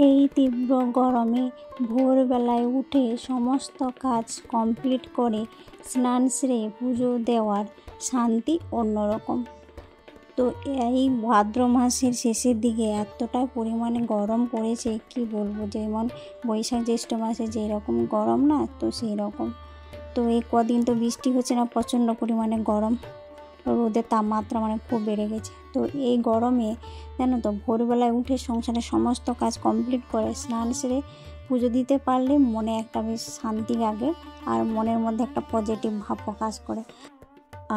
এই তীব্র গরমে ভোরবেলায় উঠে সমস্ত কাজ কমপ্লিট করে স্নান সেরে পুজো দেওয়ার শান্তি অন্যরকম। তো এই ভাদ্র মাসের শেষের দিকে এতটা পরিমাণে গরম পড়েছে কি বলবো, যেমন বৈশাখ জ্যৈষ্ঠ মাসে যেই রকম গরম না, তো সেই রকম। তো এই কদিন তো বৃষ্টি হচ্ছে না, প্রচণ্ড পরিমাণে গরম, রোদের তাপমাত্রা খুব বেড়ে গেছে। তো এই গরমে জানো তো ভোরবেলায় উঠে সংসারের সমস্ত কাজ কমপ্লিট করে স্নান সেরে পুজো দিতে পারলে মনে একটা বেশ শান্তি লাগে আর মনের মধ্যে একটা পজিটিভ ভাব প্রকাশ করে।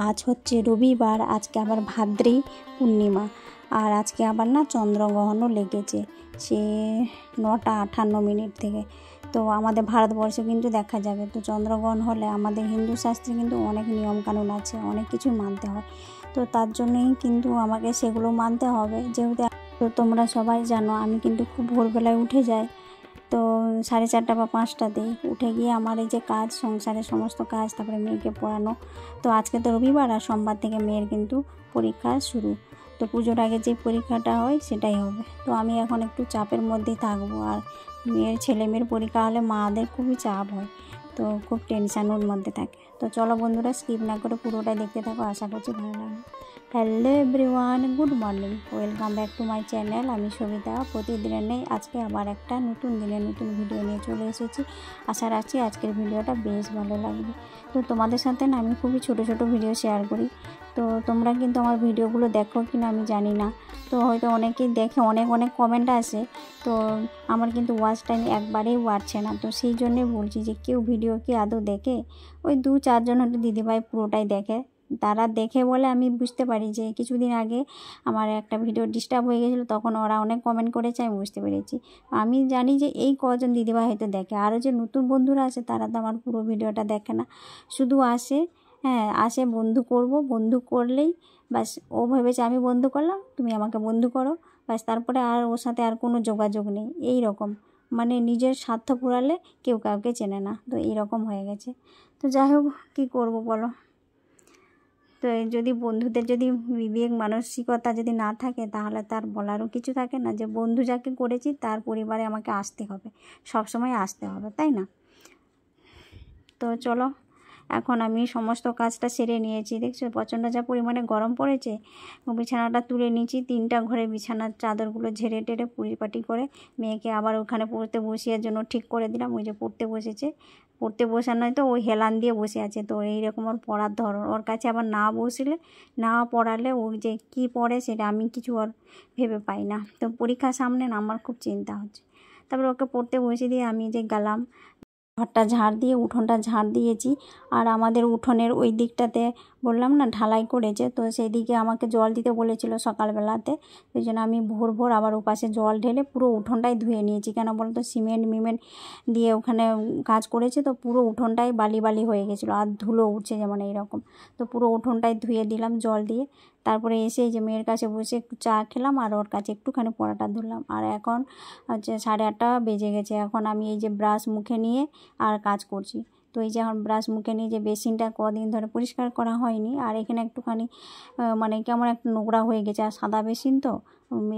আজ হচ্ছে রবিবার, আজকে আবার ভাদ্রী পূর্ণিমা, আর আজকে আবার না চন্দ্রগ্রহণও লেগেছে সে 9:58 থেকে। তো আমাদের ভারতবর্ষে কিন্তু দেখা যাবে। তো চন্দ্রগ্রহণ হলে আমাদের হিন্দু শাস্ত্রে কিন্তু অনেক নিয়মকানুন আছে, অনেক কিছু মানতে হয়। তো তার জন্যই কিন্তু আমাকে সেগুলো মানতে হবে। যেহেতু তো তোমরা সবাই জানো আমি কিন্তু খুব ভোরবেলায় উঠে যাই। তো 4:30 বা 5টাতেই উঠে গিয়ে আমার এই যে কাজ, সংসারের সমস্ত কাজ, তারপরে মেয়েকে পড়ানো। তো আজকে তো রবিবার, আর সোমবার থেকে মেয়ের কিন্তু পরীক্ষা শুরু। তো পুজোর আগে যে পরীক্ষাটা হয় সেটাই হবে। তো আমি এখন একটু চাপের মধ্যেই থাকবো। আর ছেলে মেয়ের পরীক্ষা হলে মাদের খুবই চাপ হয়, তো খুব টেনশানের মধ্যে থাকে। তো চলো বন্ধুরা, স্কিপ না করে পুরোটাই দেখতে থাকো, আশা করছি ভালো লাগবে। Hello everyone, good morning, welcome back to my channel. আমি সবিতা। প্রতিদিনের নেই আজকে আবার একটা নতুন দিনের নতুন ভিডিও নিয়ে চলে এসেছি। আশা রাখছি আজকের ভিডিওটা বেশ ভালো লাগবে। তো তোমাদের সাথে না আমি খুবই ছোট ছোট ভিডিও শেয়ার করি। তো তোমরা কিন্তু আমার ভিডিওগুলো দেখো কি না আমি জানি না। তো হয়তো অনেকেই দেখে, অনেক অনেক কমেন্ট আসে। তো আমার কিন্তু ওয়াচ টাইম একবারেই বাড়ছে না। তো সেই জন্যে বলছি যে কেউ ভিডিও কি আদৌ দেখে? ওই 2-4 জন হয়তো দিদিভাই পুরোটাই দেখে। তারা দেখে বলে আমি বুঝতে পারি যে কিছুদিন আগে আমার একটা ভিডিও ডিস্টার্ব হয়ে গেছিলো, তখন ওরা অনেক কমেন্ট করেছে, আমি বুঝতে পেরেছি। আমি জানি যে এই কজন দিদিভাই হয়তো দেখে। আরও যে নতুন বন্ধুরা আছে তারা তো আমার পুরো ভিডিওটা দেখে না, শুধু আসে, আসে বন্ধু করব, বন্ধু করলেই ব্যাস ও ভেবেছে আমি বন্ধু করলাম, তুমি আমাকে বন্ধু করো, ব্যাস। তারপরে আর ওর সাথে আর কোনো যোগাযোগ নেই। এই রকম নিজের স্বার্থ পুরালে কেউ কাউকে চেনে না। তো এইরকম হয়ে গেছে। তো যাই হোক, কী করবো বলো। তো যদি বন্ধুদের যদি বিবেক মানসিকতা যদি না থাকে তাহলে তার বলারও কিছু থাকে না, যে বন্ধু যাকে করেছি তার পরিবারে আমাকে আসতে হবে, সবসময় আসতে হবে, তাই না? তো চলো, এখন আমি সমস্ত কাজটা সেরে নিয়েছি। দেখছো প্রচণ্ড যা পরিমাণে গরম পড়েছে। বিছানাটা তুলে নিয়েছি, 3টা ঘরে বিছানার চাদরগুলো ঝেড়ে টেড়ে পরিপাটি করে মেয়েকে আবার ওখানে পড়তে বসিয়ে জন্য ঠিক করে দিলাম। ওই যে পড়তে বসেছে, পড়তে বসানোই তো ওই হেলান দিয়ে বসে আছে। তো এইরকম ওর পড়ার ধরন, ওর কাছে আবার না বসলে, না পড়ালে ওই যে কী পড়ে সেটা আমি কিছু আর ভেবে পাই না। তো পরীক্ষার সামনে না আমার খুব চিন্তা হচ্ছে। তারপরে ওকে পড়তে বসে দিয়ে আমি যে গেলাম, ঘরটা ঝাড় দিয়ে উঠোনটা ঝাড় দিয়েছি। আর আমাদের উঠোনের ওই দিকটাতে বললাম না ঢালাই করেছে, তো সেই দিকে আমাকে জল দিতে বলেছিল সকালবেলাতে। ওই জন্য আমি ভোর ভোর আবার ওপাশে জল ঢেলে পুরো উঠোনটাই ধুয়ে নিয়েছি। কেন বলতো, সিমেন্ট মিমেন্ট দিয়ে ওখানে কাজ করেছে, তো পুরো উঠোনটাই বালি বালি হয়ে গেছিলো, আর ধুলো উঠছে যেমন এইরকম। তো পুরো উঠোনটাই ধুয়ে দিলাম জল দিয়ে। তারপরে এসে এই যে মেয়ের কাছে বসে একটু চা খেলাম, আর ওর কাছে একটুখানি পড়াটা ধরলাম। আর এখন হচ্ছে 8:30 বেজে গেছে। এখন আমি এই যে ব্রাশ মুখে নিয়ে আর কাজ করছি। তো এই যে এখন ব্রাশ মুখে নিয়ে যে বেসিনটা কদিন ধরে পরিষ্কার করা হয়নি, আর এখানে একটুখানি কেমন একটা নোংরা হয়ে গেছে। আর সাদা বেসিন তো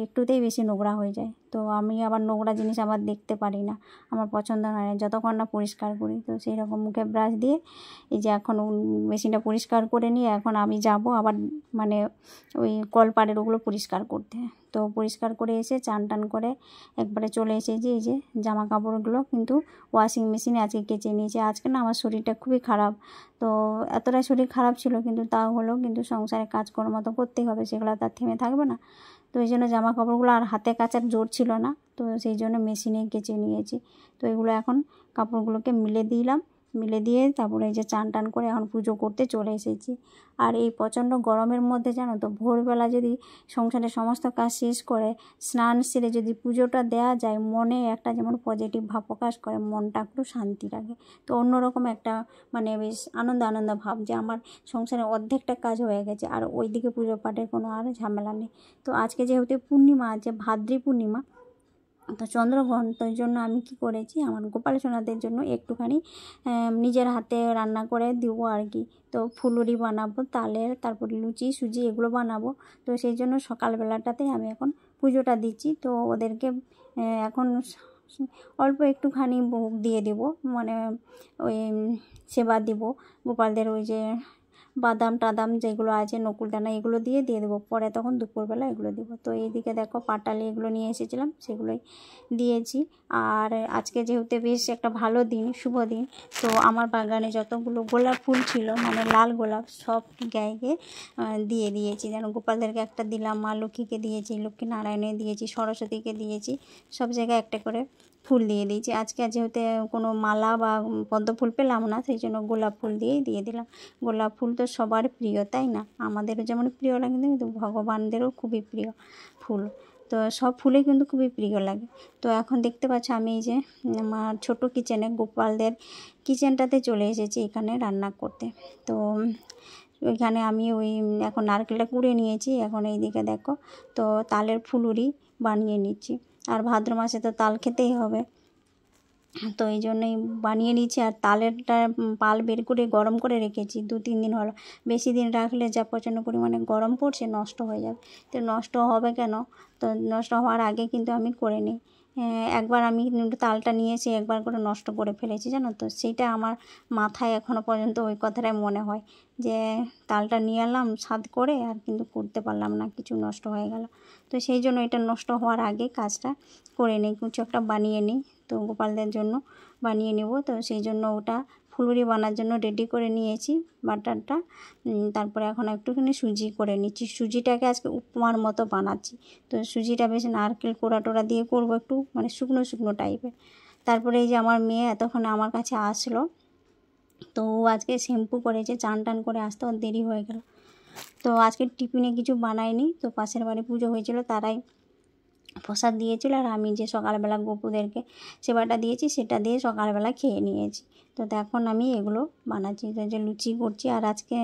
একটুতেই বেশি নোংরা হয়ে যায়। তো আমি আবার নোংরা জিনিস আবার দেখতে পারি না, আমার পছন্দ হয় না যতক্ষণ না পরিষ্কার করি। তো সেই রকম মুখে ব্রাশ দিয়ে এই যে এখন বেসিনটা পরিষ্কার করে নিয়ে এখন আমি যাব আবার ওই কলপাড়ের ওগুলো পরিষ্কার করতে। তো পরিষ্কার করে এসে চান টান করে একবারে চলে এসেছি। এই যে জামা কাপড়গুলো কিন্তু ওয়াশিং মেশিনে আজকে কেচে নিয়েছি। আজকে না আমার শরীরটা খুবই খারাপ। তো এতটাই শরীর খারাপ ছিল, কিন্তু তাও হলো, কিন্তু সংসারে কাজকর্ম তো করতেই হবে, সেগুলো তার থেমে থাকবে না। তো এই জন্য জামা কাপড়গুলো আর হাতে কাচার জোর ছিল না, তো সেই জন্য মেশিনে কেচে নিয়েছি। তো এগুলো এখন কাপড়গুলোকে মিলে দিয়ে তারপরে এই যে চান টান করে এখন পুজো করতে চলে এসেছি। আর এই প্রচণ্ড গরমের মধ্যে জানো তো ভোরবেলা যদি সংসারের সমস্ত কাজ শেষ করে স্নান সেরে যদি পুজোটা দেওয়া যায়, মনে একটা যেমন পজিটিভ ভাব প্রকাশ করে, মনটা একটু শান্তি লাগে। তো অন্যরকম একটা বেশ আনন্দ ভাব, যে আমার সংসারের অর্ধেকটা কাজ হয়ে গেছে, আর ওইদিকে পুজো পাঠের কোনো আর ঝামেলা নেই। তো আজকে যেহেতু পূর্ণিমা আছে, ভাদ্রী পূর্ণিমা, তো চন্দ্রগ্রহণ, তো এই জন্য আমি কী করেছি, আমার গোপাল সোনাদের জন্য একটুখানি নিজের হাতে রান্না করে দেবো আর কি। তো ফুলুরি বানাবো তালের, তারপরে লুচি সুজি এগুলো বানাবো। তো সেই জন্য সকালবেলাটাতে আমি এখন পুজোটা দিচ্ছি। তো ওদেরকে এখন অল্প একটুখানি ভোগ দিয়ে দেব, মানে ওই সেবা দেব গোপালদের, ওই যে বাদাম টাদাম যেগুলো আছে, নকুলদানা, এগুলো দিয়ে দেবো। পরে তখন দুপুরবেলা এগুলো দেবো। তো এইদিকে দেখো পাটালি এগুলো নিয়ে এসেছিলাম, সেগুলোই দিয়েছি। আর আজকে যেহেতু বেশ একটা ভালো দিন, শুভ দিন, তো আমার বাগানে যতগুলো গোলাপ ফুল ছিল, মানে লাল গোলাপ, সব গায়ে দিয়ে দিয়েছি। যেন গোপালদেরকে একটা দিলাম, মা লক্ষ্মীকে দিয়েছি, লক্ষ্মী নারায়ণে দিয়েছি, সরস্বতীকে দিয়েছি, সব জায়গায় একটা করে ফুল দিয়ে দিয়েছি। আজকে যেহেতু কোনো মালা বা পদ্ম ফুল পেলাম না, সেই জন্য গোলাপ ফুল দিয়েই দিয়ে দিলাম। গোলাপ ফুল তো সবার প্রিয়, তাই না? আমাদেরও যেমন প্রিয় লাগে, কিন্তু ভগবানদেরও খুবই প্রিয় ফুল। তো সব ফুলই কিন্তু খুবই প্রিয় লাগে। তো এখন দেখতে পাচ্ছ আমি এই যে আমার ছোটো কিচেনে, গোপালদের কিচেনটাতে চলে এসেছি এখানে রান্না করতে। তো ওইখানে আমি ওই এখন নারকেলটা কুড়ে নিয়েছি। এখন এইদিকে দেখো, তো তালের ফুলুরি বানিয়ে নিচ্ছি। আর ভাদ্র মাসে তো তাল খেতেই হবে, তো এই জন্যই বানিয়ে নিচ্ছি। আর তালেরটা পাল বের করে গরম করে রেখেছি 2-3 দিন হলো। বেশি দিন রাখলে যা প্রচণ্ড পরিমাণে গরম পড়ছে, নষ্ট হয়ে যাবে। তো নষ্ট হবে কেন, তো নষ্ট হওয়ার আগে কিন্তু আমি করে নিই। একবার আমি তালটা নিয়েছি, একবার করে নষ্ট করে ফেলেছি, জানো তো। সেইটা আমার মাথায় এখনও পর্যন্ত ওই কথাটাই মনে হয়, যে তালটা নিয়ে এলাম স্বাদ করে, আর কিন্তু করতে পারলাম না, কিছু নষ্ট হয়ে গেল। তো সেই জন্য এটা নষ্ট হওয়ার আগে কাজটা করে নিই, কিছু একটা বানিয়ে নিই। তো গোপালদের জন্য বানিয়ে নেব। তো সেই জন্য ওটা ফুলুরি বানার জন্য রেডি করে নিয়েছি বাটারটা। তারপরে এখন একটুখানি সুজি করে নিচ্ছি। সুজিটাকে আজকে উপমার মতো বানাচ্ছি। তো সুজিটা বেশ নারকেল কোড়া টোড়া দিয়ে করবো, একটু মানে শুকনো শুকনো টাইপের। তারপরে এই যে আমার মেয়ে এতক্ষণে আমার কাছে আসলো। তো ও আজকে শ্যাম্পু করেছে, চান টান করে আসতে ওর দেরি হয়ে গেল। তো আজকে টিফিনে কিছু বানাইনি। তো পাশের বাড়ি পুজো হয়েছিল, তারাই প্রসাদ দিয়েছিল। আর আমি যে সকালবেলা গপুদেরকে সেবাটা দিয়েছি, সেটা দিয়ে সকালবেলা খেয়ে নিয়েছি। তো এখন আমি এগুলো বানাচ্ছি, তো যে লুচি করছি। আর আজকে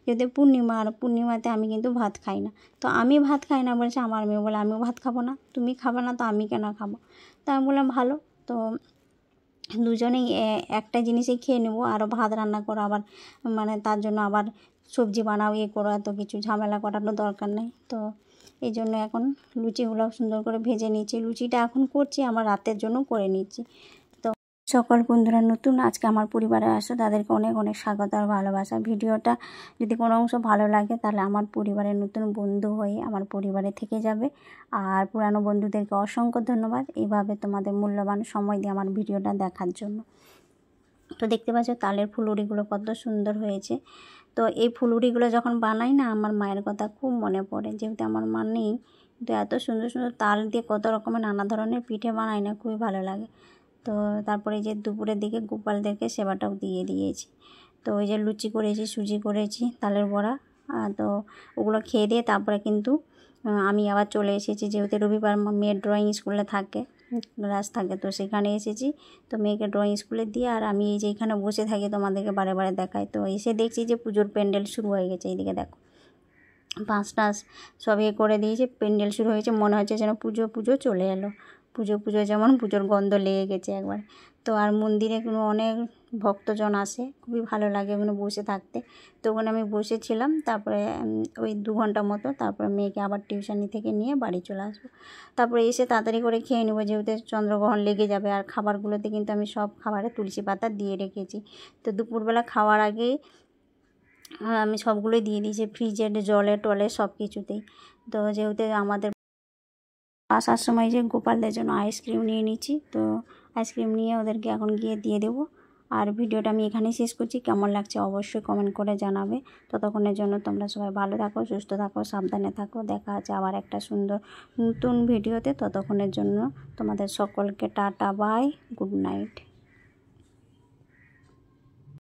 যদি পূর্ণিমা, আর পূর্ণিমাতে আমি কিন্তু ভাত খাই না। তো আমি ভাত খাই না বলছে আমার মেয়ে, বলে আমিও ভাত খাবো না, তুমি খাবে না তো আমি কেন খাবো? তো আমি বললাম ভালো, তো দুজনেই একটা জিনিসই খেয়ে নেবো। আরও ভাত রান্না করো, আবার মানে তার জন্য আবার সবজি বানাও, করো, এত কিছু ঝামেলা করানোর দরকার নেই। তো এই জন্য এখন লুচিগুলো সুন্দর করে ভেজে নিচ্ছি। লুচিটা এখন করছি, আমার রাতের জন্য করে নিচ্ছি। তো সকল বন্ধুরা নতুন আজকে আমার পরিবারে আসো, তাদেরকে অনেক অনেক স্বাগত আর ভালোবাসা। ভিডিওটা যদি কোনো অংশ ভালো লাগে, তাহলে আমার পরিবারের নতুন বন্ধু হয়ে আমার পরিবারে থেকে যাবে। আর পুরানো বন্ধুদেরকে অসংখ্য ধন্যবাদ, এইভাবে তোমাদের মূল্যবান সময় দিয়ে আমার ভিডিওটা দেখার জন্য। তো দেখতে পাচ্ছ তালের ফুলুরিগুলো কত সুন্দর হয়েছে। তো এই ফুলুরিগুলো যখন বানাই না, আমার মায়ের কথা খুব মনে পড়ে। যেহেতু আমার মা নেই, কিন্তু এত সুন্দর সুন্দর তাল দিয়ে কত রকমের নানা ধরনের পিঠে বানাই না, খুবই ভালো লাগে। তো তারপরে এই যে দুপুরের দিকে গোপালদেরকে সেবাটাও দিয়ে দিয়েছি। তো ওই যে লুচি করেছি, সুজি করেছি, তালের বড়া, তো ওগুলো খেয়ে দিয়ে তারপরে কিন্তু আমি আবার চলে এসেছি। যেহেতু রবিবার মেয়ের ড্রয়িং স্কুলে থাকে, ক্লাস থাকে, তো সেখানে এসেছি। তো মেয়েকে ড্রয়িং স্কুলে দিয়ে আর আমি এই যে এখানে বসে থাকি, তোমাদেরকে বারে বারে দেখাই। তো এসে দেখছি যে পুজোর প্যান্ডেল শুরু হয়ে গেছে। এইদিকে দেখো পাঁচ টাস সব করে দিয়েছে, প্যান্ডেল শুরু হয়েছে, মনে হচ্ছে যেন পুজো পুজো চলে এলো। পুজো পুজো যেমন পুজোর গন্ধ লেগে গেছে একবার। তো আর মন্দিরে কোনো অনেক ভক্তজন আসে, খুবই ভালো লাগে ওখানে বসে থাকতে। তো ওখানে আমি বসেছিলাম। তারপরে ওই 2 ঘন্টা মতো, তারপরে মেয়েকে আবার টিউশনি থেকে নিয়ে বাড়ি চলে আসবো। তারপরে এসে তাড়াতাড়ি করে খেয়ে নেবো, যেহেতু চন্দ্রগ্রহণ লেগে যাবে। আর খাবারগুলোতে কিন্তু আমি সব খাবারে তুলসী পাতা দিয়ে রেখেছি। তো দুপুরবেলা খাওয়ার আগেই আমি সবগুলোই দিয়ে দিয়েছি, ফ্রিজের জলে টলে সব কিছুতেই। তো যেহেতু আমাদের আসার সময় যে গোপালদের জন্য আইসক্রিম নিয়ে নিচ্ছি, তো আইসক্রিম নিয়ে ওদেরকে এখন গিয়ে দিয়ে দেবো। আর ভিডিওটা আমি এখানেই শেষ করছি। কেমন লাগছে অবশ্যই কমেন্ট করে জানাবে। ততক্ষণের জন্য তোমরা সবাই ভালো থাকো, সুস্থ থাকো, সাবধানে থাকো। দেখা আছে আবার একটা সুন্দর নতুন ভিডিওতে। ততক্ষণের জন্য তোমাদের সকলকে টাটা, বাই, গুড নাইট।